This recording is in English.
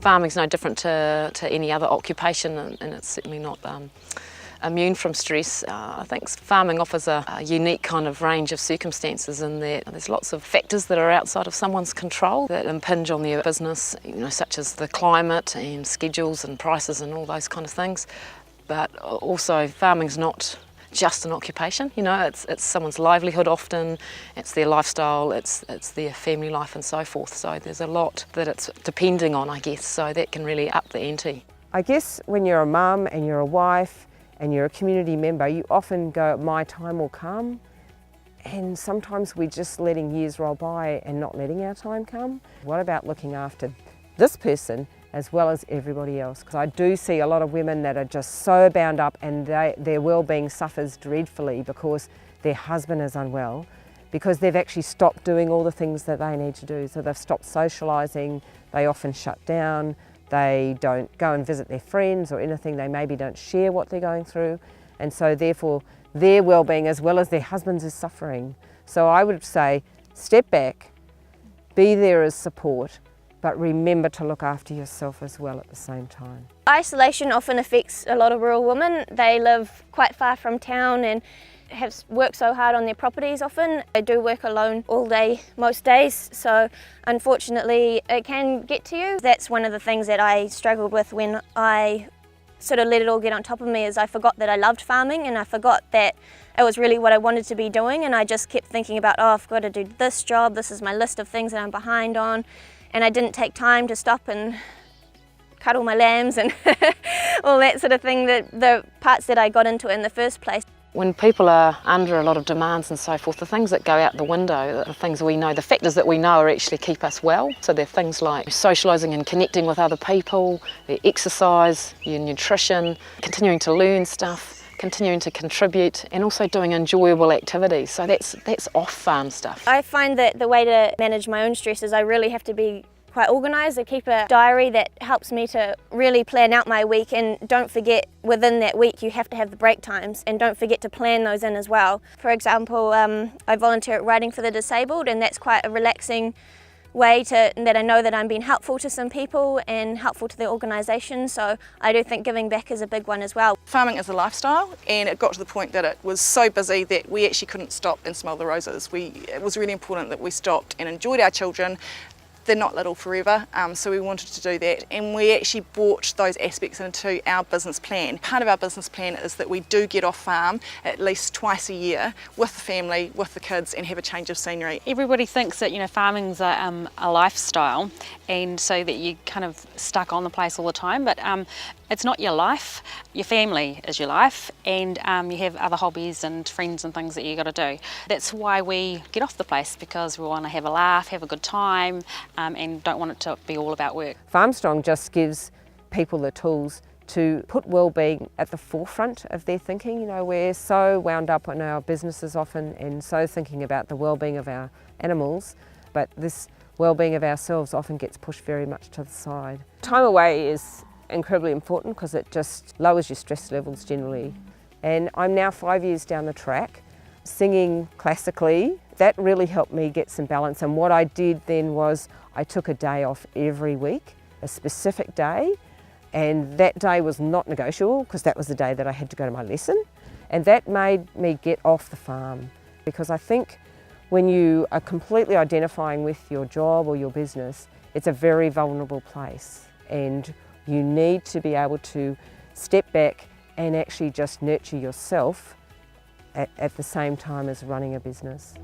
Farming's no different to any other occupation, and it's certainly not immune from stress. I think farming offers a unique kind of range of circumstances in that there's lots of factors that are outside of someone's control that impinge on their business, such as the climate and schedules and prices and all those kind of things. But also farming's not just an occupation, it's someone's livelihood often, it's their lifestyle, it's their family life and so forth. So there's a lot that it's depending on, I guess, so that can really up the ante. I guess when you're a mum and you're a wife and you're a community member, you often go, my time will come, and sometimes we're just letting years roll by and not letting our time come. What about looking after this person as well as everybody else? Because I do see a lot of women that are just so bound up, and their well-being suffers dreadfully because their husband is unwell, because they've actually stopped doing all the things that they need to do. So they've stopped socialising, they often shut down, they don't go and visit their friends or anything, they maybe don't share what they're going through, and so therefore their well-being as well as their husband's is suffering. So I would say step back, be there as support, but remember to look after yourself as well at the same time. Isolation often affects a lot of rural women. They live quite far from town and have worked so hard on their properties often. They do work alone all day, most days, so unfortunately it can get to you. That's one of the things that I struggled with when I sort of let it all get on top of me, is I forgot that I loved farming, and I forgot that it was really what I wanted to be doing, and I just kept thinking about, oh, I've got to do this job, this is my list of things that I'm behind on. And I didn't take time to stop and cuddle my lambs and all that sort of thing, the parts that I got into in the first place. When people are under a lot of demands and so forth, the things that go out the window, the things we know, the factors that we know are actually keep us well. So they're things like socialising and connecting with other people, their exercise, your nutrition, continuing to learn stuff, continuing to contribute, and also doing enjoyable activities. So that's off-farm stuff. I find that the way to manage my own stress is I really have to be quite organised. I keep a diary that helps me to really plan out my week, and don't forget within that week you have to have the break times, and don't forget to plan those in as well. For example, I volunteer at Riding for the Disabled, and that's quite a relaxing way that I know that I'm being helpful to some people and helpful to the organisation, so I do think giving back is a big one as well. Farming is a lifestyle, and it got to the point that it was so busy that we actually couldn't stop and smell the roses. It was really important that we stopped and enjoyed our children. They're not little forever, so we wanted to do that, and we actually brought those aspects into our business plan. Part of our business plan is that we do get off farm at least twice a year with the family, with the kids, and have a change of scenery. Everybody thinks that farming's a lifestyle, and so that you're kind of stuck on the place all the time, but it's not your life. Your family is your life, and you have other hobbies and friends and things that you got to do. That's why we get off the place, because we want to have a laugh, have a good time, and don't want it to be all about work. Farmstrong just gives people the tools to put wellbeing at the forefront of their thinking. We're so wound up in our businesses often, and so thinking about the wellbeing of our animals, but this wellbeing of ourselves often gets pushed very much to the side. Time away is incredibly important because it just lowers your stress levels generally. And I'm now 5 years down the track, singing classically. That really helped me get some balance, and what I did then was I took a day off every week, a specific day, and that day was not negotiable because that was the day that I had to go to my lesson, and that made me get off the farm, because I think when you are completely identifying with your job or your business, it's a very vulnerable place, and you need to be able to step back and actually just nurture yourself at the same time as running a business.